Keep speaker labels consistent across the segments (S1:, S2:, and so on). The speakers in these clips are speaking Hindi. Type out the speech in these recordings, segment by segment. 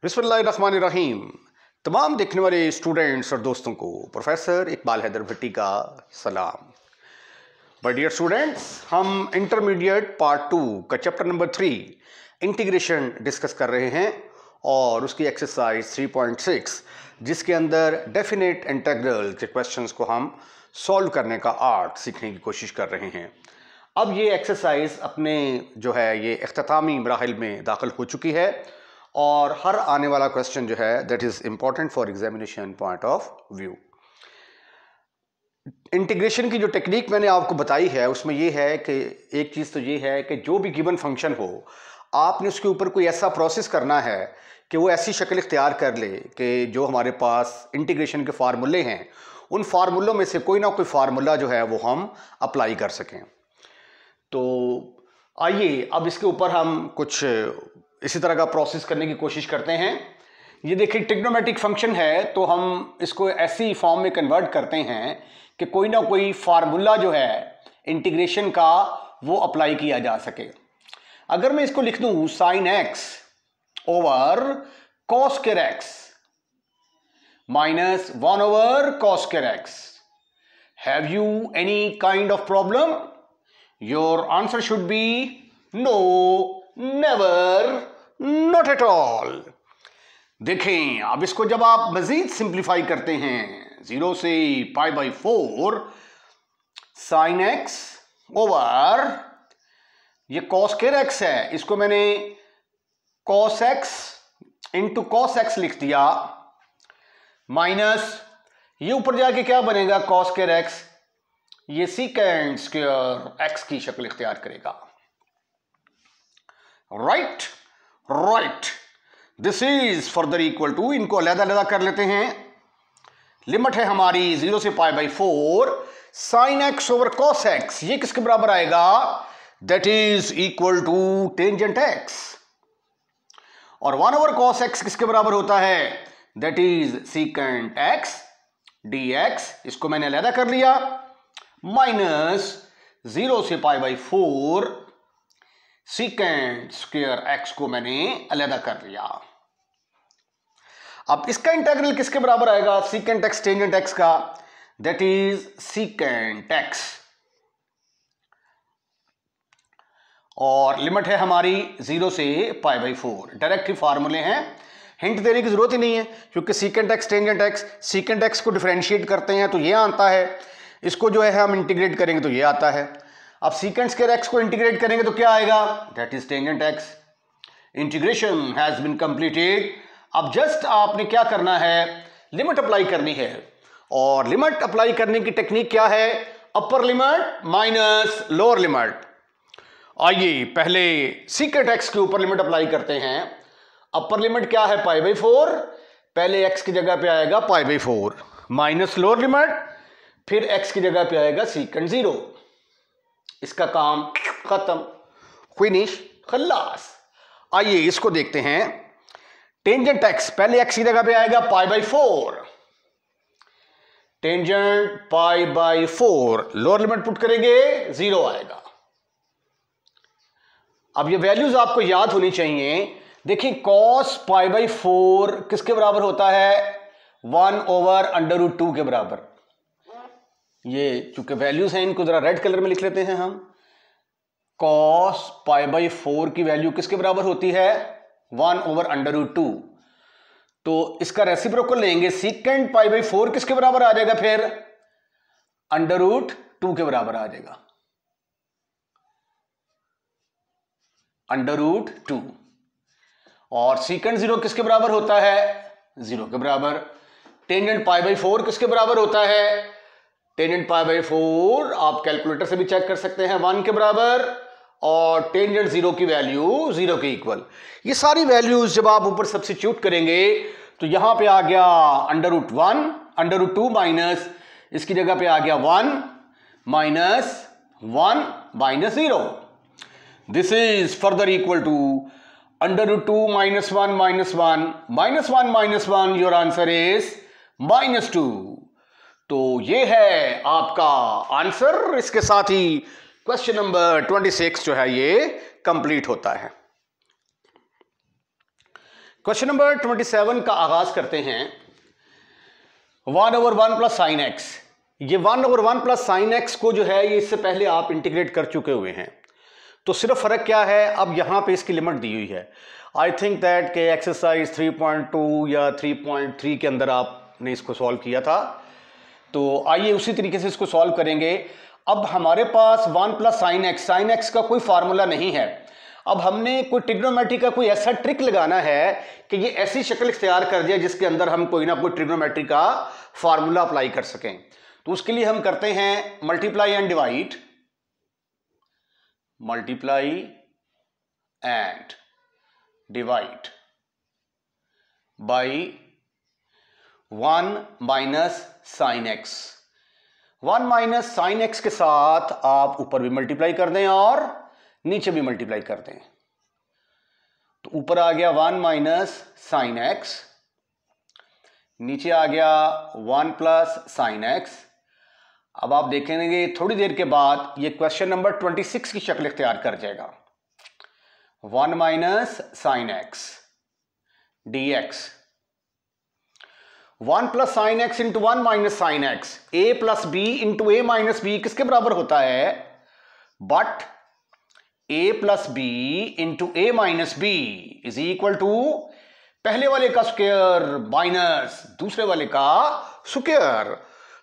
S1: बिस्मिल्लाहिर्रहमानिर्रहीम। तमाम देखने वाले स्टूडेंट्स और दोस्तों को प्रोफेसर इकबाल हैदर भट्टी का सलाम। माय डियर स्टूडेंट्स, हम इंटरमीडिएट पार्ट 2 का चैप्टर नंबर 3 इंटीग्रेशन डिस्कस कर रहे हैं और उसकी एक्सरसाइज 3.6 जिसके अंदर डेफिनेट इंटीग्रल के क्वेश्चंस को हम सॉल्व करने का आर्ट सीखने की कोशिश कर रहे हैं। अब ये एक्सरसाइज अपने जो है ये इख्तितामी मराहिल में दाखिल हो चुकी है और हर आने वाला क्वेश्चन जो है that is important for examination point of view. Integration की जो टेक्निक मैंने आपको बताई है उसमें ये है कि एक चीज़ तो ये है कि जो भी गिवन फंक्शन हो आपने उसके ऊपर कोई ऐसा प्रोसेस करना है कि वो ऐसी शक्ल इख्तियार कर ले कि जो हमारे पास इंटीग्रेशन के फार्मूले हैं उन फार्मूलों में से कोई ना कोई फार्मूला जो है वो हम अप्लाई कर सकें। तो आइए अब इसके ऊपर हम कुछ इसी तरह का प्रोसेस करने की कोशिश करते हैं। ये देखिए ट्रिग्नोमेट्रिक फंक्शन है तो हम इसको ऐसी फॉर्म में कन्वर्ट करते हैं कि कोई ना कोई फार्मूला जो है इंटीग्रेशन का वो अप्लाई किया जा सके। अगर मैं इसको लिख दूं sine x over cos square X minus 1 over cos square X, have you any kind of problem? Your answer should be no, never, not at all. देखें अब इसको जब आप मजीद सिंप्लीफाई करते हैं 0 से π/4 साइन एक्स ओवर ये कॉस स्क्वायर एक्स है, इसको मैंने cos x into cos x लिख दिया माइनस ये ऊपर जाके क्या बनेगा कॉस स्क्वायर एक्स, ये सीकेंड स्क्वायर एक्स की शक्ल इख्तियार करेगा। Right right, this is further equal to, इनको अलग-अलग कर लेते हैं। लिमिट है हमारी 0 से π/4 sine x over cos x, ये किसके बराबर आएगा? That is equal to tangent x. और 1 ओवर कॉस एक्स किसके बराबर होता है? That is secant x dx, इसको मैंने अलग कर लिया माइनस 0 से π/4 सीकेंड स्क्वायर एक्स को मैंने अलग कर लिया। अब इसका इंटीग्रल किसके बराबर आएगा? सीकेंट एक्स टेंजेंट एक्स का, दैट इज सीकेंट एक्स। और लिमिट है हमारी 0 से π/4, डायरेक्ट ही फार्मूले हैं, हिंट देने की जरूरत ही नहीं है क्योंकि secant x tangent x, secant x को डिफरेंशिएट करते हैं तो ये आता है, इसको जो है हम इंटीग्रेट करेंगे तो ये आता है। अब सीकेंट स्क्वायर एक्स को इंटीग्रेट करेंगे तो क्या आएगा? That is tangent x. Integration has been completed. अब जस्ट आपने क्या करना है, लिमिट अप्लाई करनी है। और लिमिट अप्लाई करने की टेक्निक क्या है? Upper limit minus lower limit. आइए पहले सीकेंट एक्स के ऊपर लिमिट अप्लाई करते हैं। अपर लिमिट क्या है? π/4, पहले एक्स की जगह पे आएगा π/4 माइनस लोअर लिमिट, फिर एक्स की जगह पे आएगा सीकेंट 0। इसका काम खत्म, फिनिश, खल्लास। आइए इसको देखते हैं। टेंजेंट एक्स पहले एक्स की जगह पे आएगा π/4, टेंजेंट π/4 लोअर लिमिट पुट करेंगे 0 आएगा। अब ये वैल्यूज आपको याद होनी चाहिए। देखिए cos π/4 किसके बराबर होता है? 1 ओवर √2 के बराबर। ये चूंकि वैल्यूज हैं इनको जरा रेड कलर में लिख लेते हैं हम। cos π/4 की वैल्यू किसके बराबर होती है? 1 ओवर √2। तो इसका रेसिप्रोकल लेंगे, सीकेंट π/4 किसके बराबर आ जाएगा? फिर √2 के बराबर आ जाएगा, √2। और सीकेंट 0 किसके बराबर होता है? 0 के बराबर। टेंजेंट π/4 किसके बराबर होता है? टेंजेंट π/4 आप कैलकुलेटर से भी चेक कर सकते हैं, 1 के बराबर। और टेंजेंट 0 की वैल्यू 0 के इक्वल। ये सारी वैल्यूज जब आप ऊपर सब्स्टिट्यूट करेंगे तो यहां पे आ गया √1, √2 माइनस इसकी जगह पे आ गया 1 minus 1 minus 0। This is further equal to √2 minus 1 minus 1 minus 1 minus 1, your answer is -2। तो ये है आपका आंसर। इसके साथ ही क्वेश्चन नंबर 26 जो है ये कंप्लीट होता है। क्वेश्चन नंबर 27 का आगाज करते हैं। 1/1 प्लस साइन एक्स, ये 1/1 प्लस साइन एक्स को जो है ये इससे पहले आप इंटीग्रेट कर चुके हुए हैं, तो सिर्फ फर्क क्या है, अब यहां पे इसकी लिमिट दी हुई है। आई थिंक दैट के एक्सरसाइज 3.2 या 3.3 के अंदर आपने इसको सॉल्व किया था, तो आइए उसी तरीके से इसको सॉल्व करेंगे। अब हमारे पास 1 प्लस साइन एक्स का कोई फार्मूला नहीं है। अब हमने कोई ट्रिग्नोमेट्री का कोई ऐसा ट्रिक लगाना है कि ये ऐसी शक्ल इख्तियार कर दिया जिसके अंदर हम कोई ना कोई ट्रिग्नोमेट्री का फार्मूला अप्लाई कर सकें। तो उसके लिए हम करते हैं multiply and divide, multiply and divide by 1 minus sine x. 1 minus sine x के साथ आप ऊपर भी मल्टीप्लाई कर दें और नीचे भी मल्टीप्लाई कर दें, तो ऊपर आ गया 1 माइनस साइन एक्स, नीचे आ गया 1 प्लस साइन एक्स। अब आप देखेंगे थोड़ी देर के बाद ये क्वेश्चन नंबर 26 की शक्ल इख्तियार कर जाएगा। 1 minus sine x d x, 1 plus sine x into 1 minus sine x, A plus B into A minus B किसके बराबर होता है, but A plus B into A minus B is equal to पहले वाले का स्क्वायर माइनस दूसरे वाले का स्क्वायर।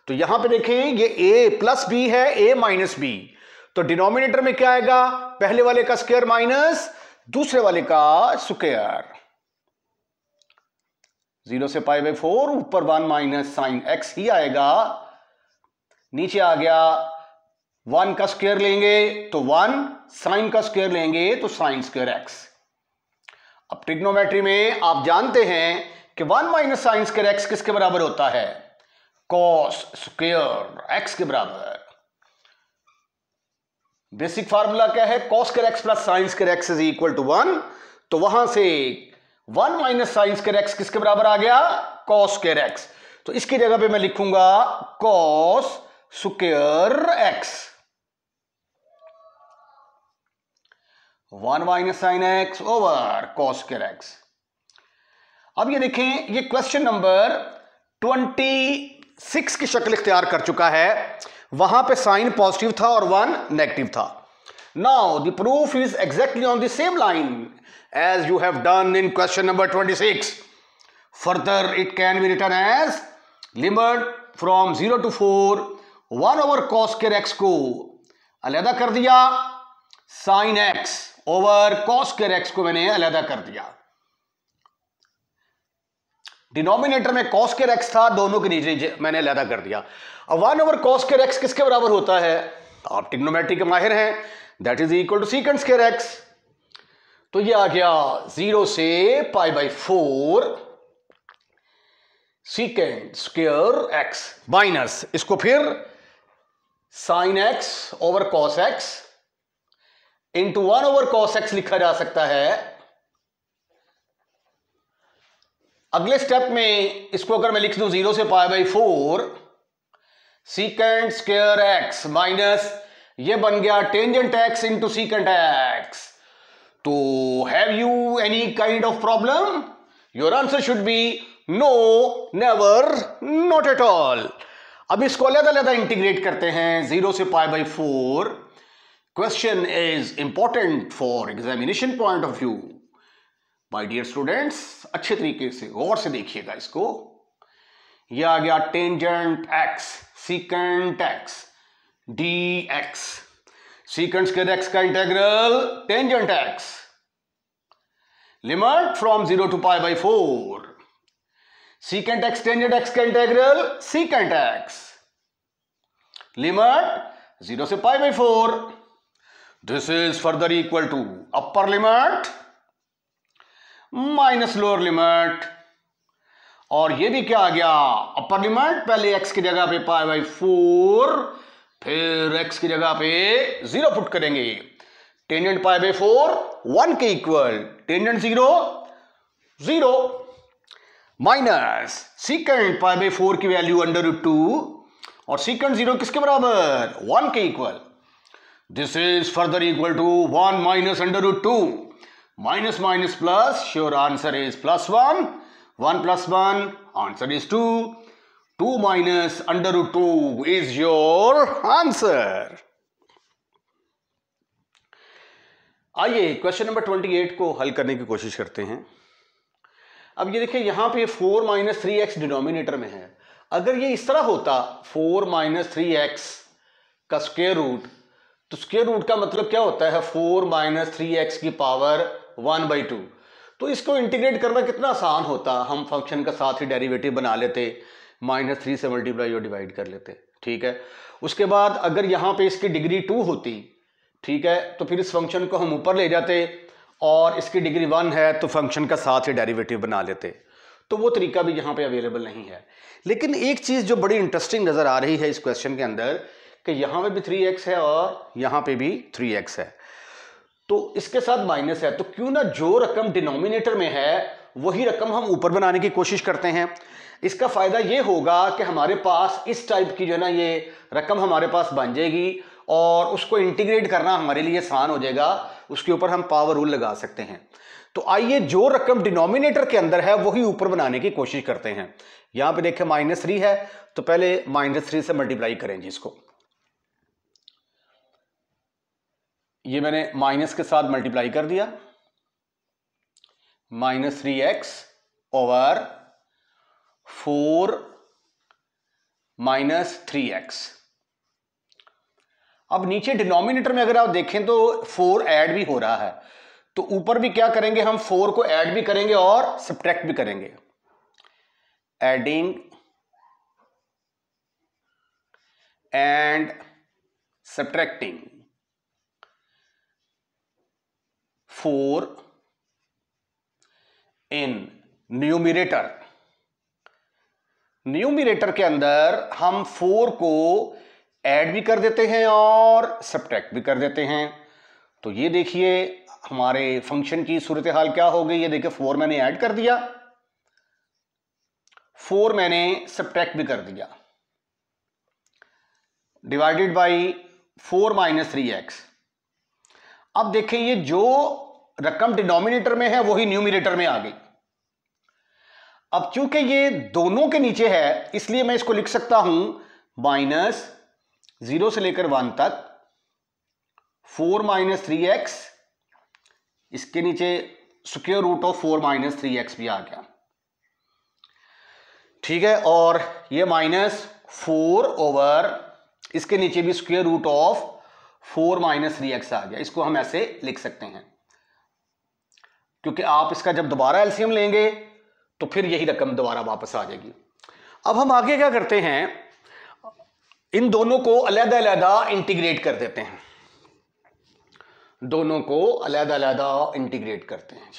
S1: तो यहां पे देखें ये ए प्लस बी है, ए माइनस बी, तो डिनोमिनेटर में क्या आएगा, पहले वाले का स्क्वायर माइनस दूसरे वाले का स्क्वायर। 0 से π/4, ऊपर 1 माइनस साइन एक्स ही आएगा, नीचे आ गया 1 का स्क्वायर लेंगे तो 1, साइन का स्क्वायर लेंगे तो साइन स्क्वायर एक्स। अब ट्रिग्नोमेट्री में आप जानते हैं कि 1 माइनस साइन स्क्वायर एक्स किसके बराबर होता है, कॉस स्क्वायर एक्स के बराबर। बेसिक फार्मूला क्या है, cos square x plus sine square x is equal to 1, तो वहां से 1 माइनस साइन स्क्वायर एक्स किसके बराबर आ गया, कॉस स्क्वायर एक्स। तो इसकी जगह पे मैं लिखूंगा cos square x, 1 minus sine x over cos square x. अब ये देखें, ये क्वेश्चन नंबर 26 की शक्ल इख्तियार कर चुका है। वहां पे साइन पॉजिटिव था और 1 नेगेटिव था। Now the proof is exactly on the same line as you have done in question number 26। Further it can be written as limit from 0 to 4 1 over cos square x को अलहदा कर दिया, sine x over cos square x को मैंने अलहदा कर दिया। डिनोमिनेटर में कॉस स्क्वायर एक्स था, दोनों के नीचे मैंने अलहदा कर दिया। अब 1 ओवर कॉस स्क्वायर एक्स किसके बराबर होता है, आप ट्रिग्नोमेट्री के माहिर हैं, that is equal to secant square x. तो ये आ गया 0 से π/4 सीकेंट स्क्वायर एक्स माइनस, इसको फिर sine x over cos x into 1 over cos x लिखा जा सकता है। अगले स्टेप में इसको अगर मैं लिख दूं 0 से π/4 सीकेंट स्क्वायर एक्स माइनस, ये बन गया tangent x into secant x. तो have you any kind of problem, your answer should be no, never, not at all. अब इसको अलग-अलग इंटीग्रेट करते हैं 0 से π/4। Question is important for examination point of view. My dear students, अच्छे तरीके से गौर से देखिएगा इसको। यह आ गया tangent x secant x d x, secant square x का integral tangent x, limit from 0 to π/4 secant x tangent x का इंटेग्रल सीकेंट एक्स, लिमिट 0 से π/4। This is further equal to upper limit minus lower limit, और ये भी क्या आ गया, अपर लिमिट पहले x की जगह पे π/4, फिर x की जगह पे 0 पुट करेंगे। टेंजेंट π/4 1 के इक्वल, टेंजेंट 0 0, माइनस सीकेंट π/4 की वैल्यू √2 और सीकेंट 0 किसके बराबर, 1 के equal. This is further equal to 1 minus √2 minus minus plus, your answer is +1, 1 + 1 answer is 2, 2 minus √2 is your answer. आइए क्वेश्चन नंबर 28 को हल करने की कोशिश करते हैं। अब ये देखिए यहां पे 4 - 3x डिनोमिनेटर में है। अगर ये इस तरह होता 4 - 3x का स्क्वायर रूट, तो स्क्वायर रूट का मतलब क्या होता है 4 - 3x की पावर 1/2। तो इसको इंटीग्रेट करना कितना आसान होता, हम फंक्शन का साथ ही डेरिवेटिव बना लेते, -3 से मल्टीप्लाई और डिवाइड कर लेते, ठीक है। उसके बाद अगर यहां पे इसकी डिग्री 2 होती, ठीक है, तो फिर इस फंक्शन को हम ऊपर ले जाते और इसकी डिग्री 1 है तो फंक्शन का साथ ही डेरिवेटिव बना लेते। तो वो तरीका भी यहां पे अवेलेबल नहीं है। लेकिन एक चीज जो बड़ी इंटरेस्टिंग नजर आ रही है इस क्वेश्चन के अंदर कि यहां पे भी 3x है और यहां पे भी 3x है, तो इसके साथ माइनस है, तो क्यों ना जो रकम डिनोमिनेटर में है वही रकम हम ऊपर बनाने की कोशिश करते हैं। इसका फायदा ये होगा कि हमारे पास इस टाइप की जो है ना ये रकम हमारे पास बन जाएगी और उसको इंटीग्रेट करना हमारे लिए आसान हो जाएगा, उसके ऊपर हम पावर रूल लगा सकते हैं। तो आइए जो रकम डिनोमिनेटर के अंदर है वही ऊपर बनाने की कोशिश करते हैं। यहां पे देखें -3 है, तो पहले -3 से मल्टीप्लाई करें जी इसको। ये मैंने माइनस के साथ मल्टीप्लाई कर दिया, -3x ओवर 4 - 3x। अब नीचे डिनोमिनेटर में अगर आप देखें तो 4 ऐड भी हो रहा है, तो ऊपर भी क्या करेंगे हम 4 को ऐड भी करेंगे और सब्ट्रैक्ट भी करेंगे। Adding and subtracting 4 in numerator. Numerator के अंदर हम 4 को ऐड भी कर देते हैं और सब्ट्रैक्ट भी कर देते हैं। तो ये देखिए हमारे फंक्शन की सूरत हाल क्या हो गई। ये देखिए 4 मैंने ऐड कर दिया, 4 मैंने सब्ट्रैक्ट भी कर दिया, डिवाइडेड बाई 4 - 3x। अब देखें ये जो रकम डिनोमिनेटर में है वही न्यूमरेटर में आ गई। अब चूंकि ये दोनों के नीचे है इसलिए मैं इसको लिख सकता हूं -0 से लेकर 1 तक 4 - 3x, इसके नीचे स्क्वायर रूट ऑफ 4 - 3x भी आ गया, ठीक है। और ये -4 ओवर इसके नीचे भी स्क्वायर रूट ऑफ 4 - 3x आ गया। इसको हम ऐसे लिख सकते हैं क्योंकि आप इसका जब दोबारा एलसीएम लेंगे तो फिर यही रकम दोबारा वापस आ जाएगी। अब हम आगे क्या करते हैं, इन दोनों को अलग-अलग इंटीग्रेट कर देते हैं, दोनों को अलग-अलग इंटीग्रेट करते हैं।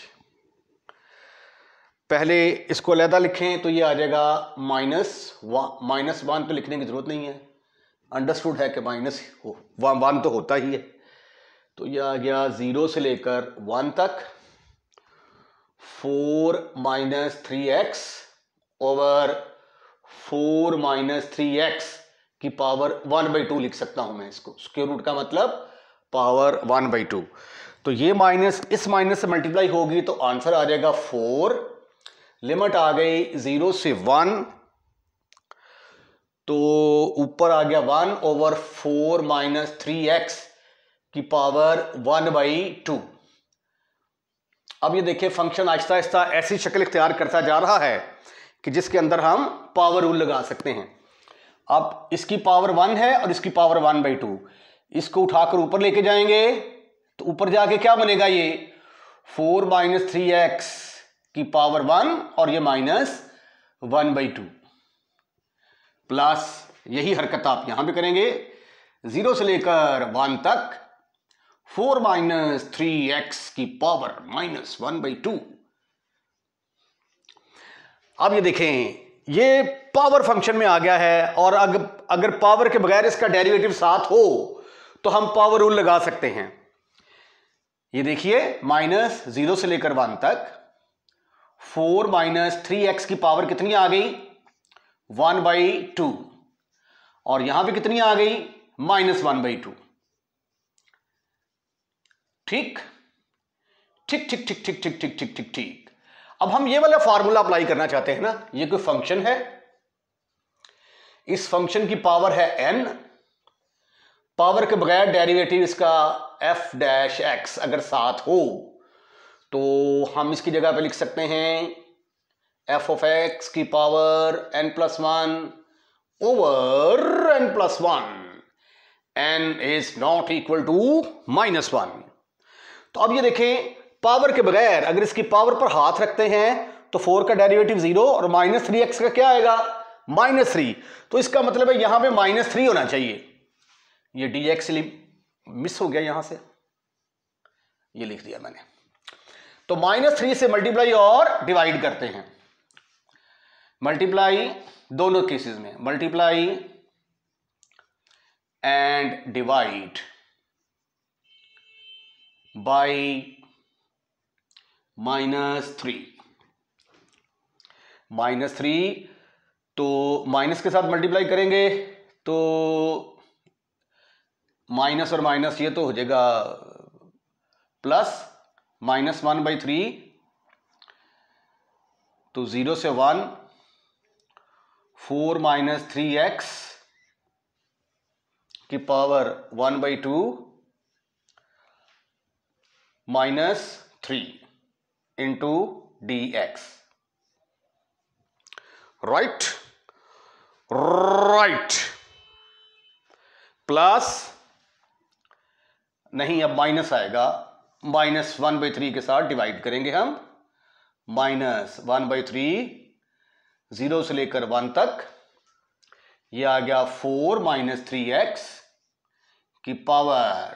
S1: पहले इसको अलग लिखें तो ये आ जाएगा -1 तो लिखने की जरूरत नहीं है, अंडरस्टूड है कि -1 तो होता ही है। तो ये आ गया 0 से लेकर 1 तक 4 - 3x ओवर 4 - 3x की पावर 1/2 लिख सकता हूं मैं इसको। स्क्वायर रूट का मतलब पावर 1/2। तो ये माइनस इस माइनस से मल्टीप्लाई होगी तो आंसर आ जाएगा 4। लिमिट आ गई 0 से 1, तो ऊपर आ गया 1 ओवर 4 - 3x की पावर 1/2। अब ये देखिए फंक्शन आहिस्ता आहिस्ता ऐसी शक्ल इख्तियार करता जा रहा है कि जिसके अंदर हम पावर रूल लगा सकते हैं। अब इसकी पावर 1 है और इसकी पावर 1/2, इसको उठाकर ऊपर लेके जाएंगे तो ऊपर जाके क्या बनेगा, ये 4 - 3x की पावर 1 और ये -1/2 प्लस यही हरकत आप यहां भी करेंगे 0 से लेकर 1 तक 4 - 3x की पावर -1/2। अब ये देखें ये पावर फंक्शन में आ गया है और अगर पावर के बगैर इसका डेरिवेटिव साथ हो तो हम पावर रूल लगा सकते हैं। ये देखिए -0 से लेकर 1 तक 4 - 3x की पावर कितनी आ गई 1/2 और यहां भी कितनी आ गई -1/2। ठीक ठीक ठीक ठीक ठीक ठीक ठीक ठीक ठीक ठीक। अब हम ये वाला फॉर्मूला अप्लाई करना चाहते हैं ना, ये कोई फंक्शन है, इस फंक्शन की पावर है n, पावर के बगैर डेरिवेटिव इसका f डैश x अगर साथ हो तो हम इसकी जगह पे लिख सकते हैं f ऑफ x की power n+1 over n+1, n is not equal to -1। तो अब ये देखें, पावर के बगैर अगर इसकी पावर पर हाथ रखते हैं तो 4 का डेरिवेटिव 0 और -3x का क्या आएगा, -3। तो इसका मतलब है यहां पे -3 होना चाहिए। ये dx मिस हो गया, यहां से ये लिख दिया मैंने। तो -3 से मल्टीप्लाई और डिवाइड करते हैं, मल्टीप्लाई दोनों केसेस में, मल्टीप्लाई एंड डिवाइड बाय -3, तो माइनस के साथ मल्टीप्लाई करेंगे तो माइनस और माइनस ये तो हो जाएगा प्लस, -1/3, तो 0 से 1, 4 - 3x की power 1/2 -3 into dx, right right, plus नहीं, अब माइनस आएगा, -1/3 के साथ डिवाइड करेंगे हम, -1/3, 0 से लेकर 1 तक, ये आ गया 4 - 3x की पावर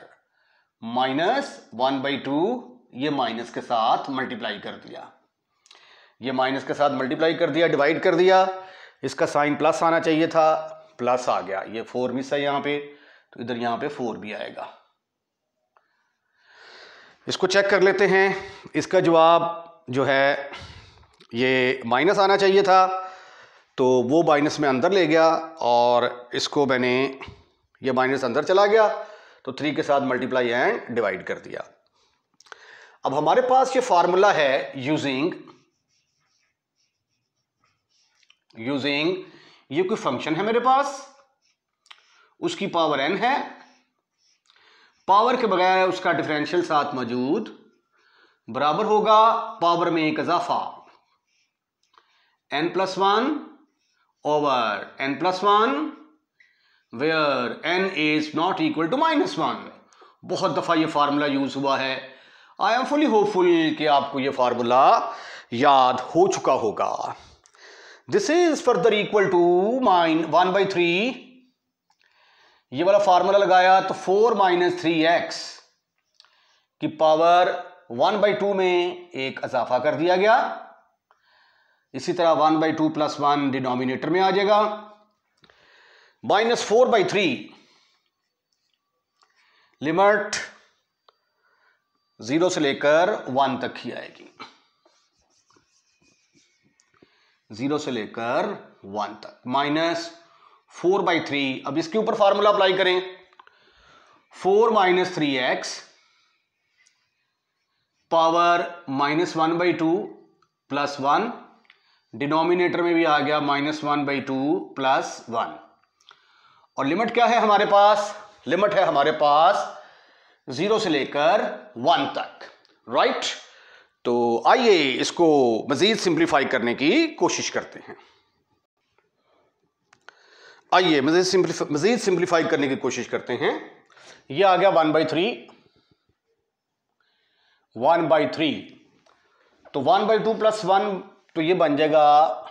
S1: -1/2, ये माइनस के साथ मल्टीप्लाई कर दिया, ये माइनस के साथ मल्टीप्लाई कर दिया, डिवाइड कर दिया, इसका साइन प्लस आना चाहिए था, प्लस आ गया, ये 4 मिस है यहां पे, तो इधर यहां पे 4 भी आएगा। इसको चेक कर लेते हैं, इसका जवाब जो है ये माइनस आना चाहिए था, तो वो माइनस में अंदर ले गया और इसको मैंने, ये माइनस अंदर चला गया तो 3 के साथ मल्टीप्लाई एंड डिवाइड कर दिया। अब हमारे पास ये फॉर्मूला है यूजिंग ये कोई फंक्शन है मेरे पास, उसकी पावर n है, पावर के बगैर उसका डिफरेंशियल साथ मौजूद, बराबर होगा पावर में एक इजाफा n+1 over n+1 where n is not equal to -1। बहुत दफा ये फार्मूला यूज हुआ है, आई एम फुली होपफुल कि आपको ये फार्मूला याद हो चुका होगा। This is further equal to 1/3, ये वाला फार्मूला लगाया तो 4 - 3x की पावर 1/2 में एक इजाफा कर दिया गया, इसी तरह 1/2 + 1 डिनोमिनेटर में आ जाएगा, -4/3 लिमिट 0 से लेकर 1 तक ही आएगी, 0 से लेकर 1 तक, -4/3। अब इसके ऊपर फार्मूला अप्लाई करें, 4 - 3x पावर -1/2 + 1, डिनोमिनेटर में भी आ गया -1/2 + 1, और लिमिट क्या है हमारे पास, लिमिट है हमारे पास 0 से लेकर 1 तक, राइट। तो आइए इसको मजीद सिंप्लीफाई करने की कोशिश करते हैं, आइए मजीद सिंप्लीफाई करने की कोशिश करते हैं। ये आ गया 1/3, तो 1/2 + 1 तो ये बन जाएगा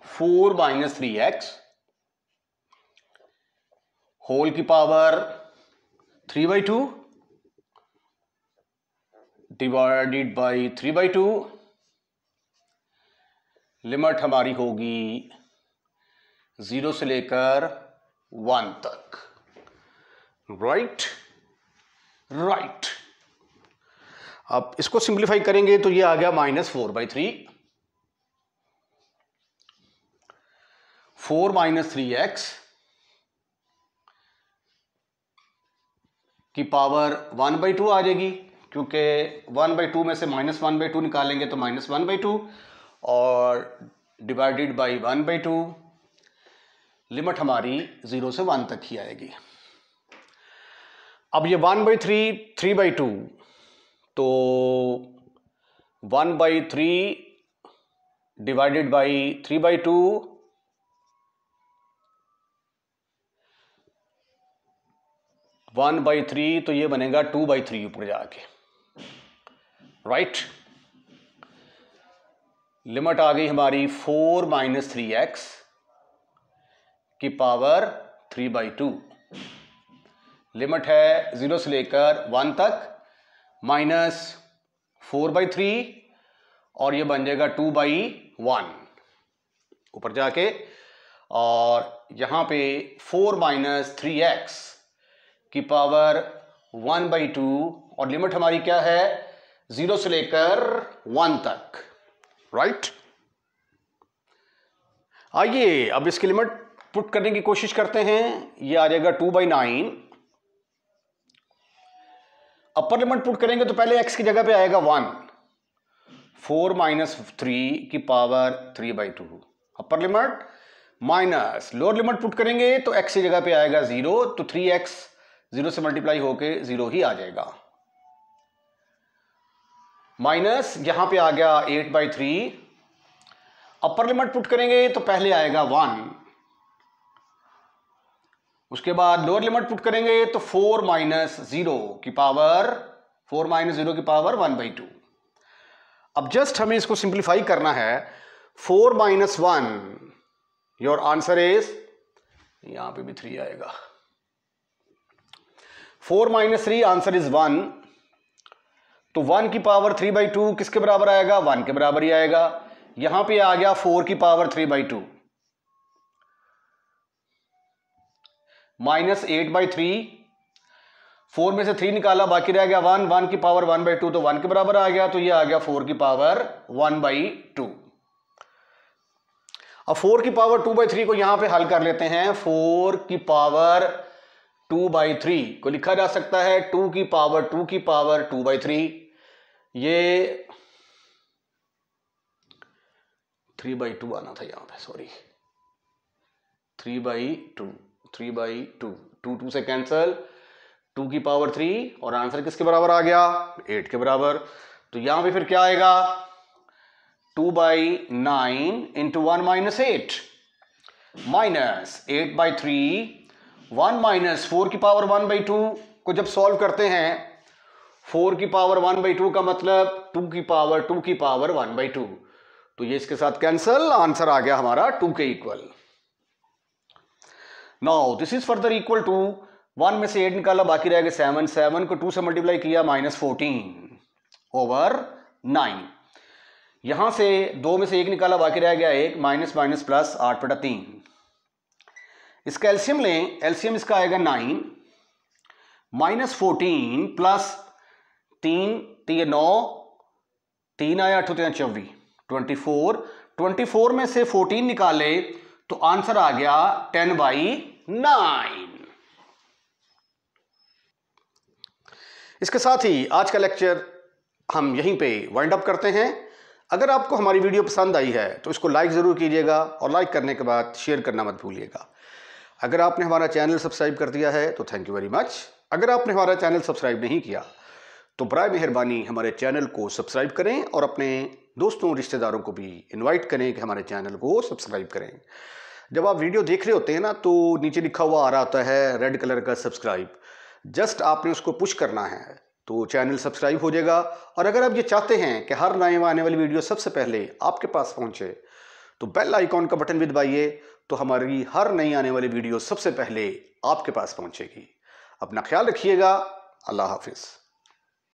S1: 4 - 3x होल की पावर 3/2 डिवाइडेड बाई 3/2, लिमिट हमारी होगी 0 से लेकर 1 तक, राइट राइट। अब इसको सिंप्लीफाई करेंगे तो ये आ गया -4/3, 4 - 3x की पावर 1/2 आ जाएगी, क्योंकि 1/2 में से -1/2 निकालेंगे तो -1/2 और डिवाइडेड बाई 1/2, लिमिट हमारी 0 से 1 तक ही आएगी। अब ये 1/3 3/2, तो 1/3 डिवाइडेड बाई 3/2 1/3, तो ये बनेगा 2/3 ऊपर जाके, राइट। लिमिट आ गई हमारी 4 - 3x की पावर 3/2। लिमिट है 0 से लेकर 1 तक, -4/3 और ये बन जाएगा 2/1 ऊपर जाके, और यहां पे 4 - 3x की पावर 1/2 और लिमिट हमारी क्या है 0 से लेकर 1 तक, राइट। आइए अब इसकी लिमिट पुट करने की कोशिश करते हैं। ये आ जाएगा 2/9। अपर लिमिट पुट करेंगे तो पहले x की जगह पे आएगा 1, 4 - 3 की power 3/2 upper limit, minus lower limit put करेंगे तो x की जगह पे आएगा 0, तो 3x 0 से मल्टीप्लाई होके 0 ही आ जाएगा, माइनस यहां पे आ गया 8/3। अपर लिमिट पुट करेंगे तो पहले आएगा 1, उसके बाद लोअर लिमिट पुट करेंगे तो 4 - 0 की पावर 1/2। अब जस्ट हमें इसको सिंप्लीफाई करना है। 4 - 1, योर आंसर इज, यहां पे भी 3 आएगा। 4 - 3 आंसर इज 1, तो 1 की पावर 3/2 किसके बराबर आएगा 1 के बराबर ही आएगा। यहां पे आ गया 4 की पावर 3/2 माइनस 8/3, 4 में से 3 निकाला बाकी रह गया 1, 1 की पावर 1/2 तो 1 के बराबर आ गया, तो ये आ गया 4 की पावर 1/2। अब 4 की पावर 2/3 को यहां पे हल कर लेते हैं। 4 की पावर 2/3 को लिखा जा सकता है 2 की पावर 2/3, ये 3/2 आना था यहां पे, सॉरी, 3/2, 2 से कैंसल, 2 की पावर 3 और आंसर किसके बराबर आ गया 8 के बराबर। तो यहां पे फिर क्या आएगा 2/9 इंटू 1 - 8 माइनस 8/3, 1 माइनस 4 की पावर 1/2 को जब सॉल्व करते हैं 4 की पावर 1/2 का मतलब 2 की पावर 1/2, तो ये इसके साथ कैंसल, आंसर आ गया हमारा 2 के equal. Now this is further equal to 1 में से 8 निकाला बाकी रह गया 7, 7 को 2 से मल्टीप्लाई किया -14/9। यहां से 2 में से 1 निकाला बाकी रह गया 1, माइनस माइनस प्लस 8/3। इसका एलसीएम लें, एलसीएम इसका आएगा 9 -14 प्लस 3 3 9, 3 आया 8 3 24, 24 में से 14 निकाले तो आंसर आ गया 10/9। इसके साथ ही आज का लेक्चर हम यहीं पे वाइंड अप करते हैं। अगर आपको हमारी वीडियो पसंद आई है तो इसको लाइक ज़रूर कीजिएगा और लाइक करने के बाद शेयर करना मत भूलिएगा। अगर आपने हमारा चैनल सब्सक्राइब कर दिया है तो थैंक यू वेरी मच। अगर आपने हमारा चैनल सब्सक्राइब नहीं किया तो बराए मेहरबानी हमारे चैनल को सब्सक्राइब करें और अपने दोस्तों रिश्तेदारों को भी इनवाइट करें कि हमारे चैनल को सब्सक्राइब करें। जब आप वीडियो देख रहे होते हैं ना तो नीचे लिखा हुआ आ रहा होता है रेड कलर का सब्सक्राइब, जस्ट आपने उसको पुश करना है तो चैनल सब्सक्राइब हो जाएगा। और अगर आप ये चाहते हैं कि हर नए आने वाली वीडियो सबसे पहले आपके पास पहुंचे तो बेल आइकॉन का बटन भी दबाइए, तो हमारी हर नई आने वाली वीडियो सबसे पहले आपके पास पहुंचेगी। अपना ख्याल रखिएगा। अल्लाह हाफिज़।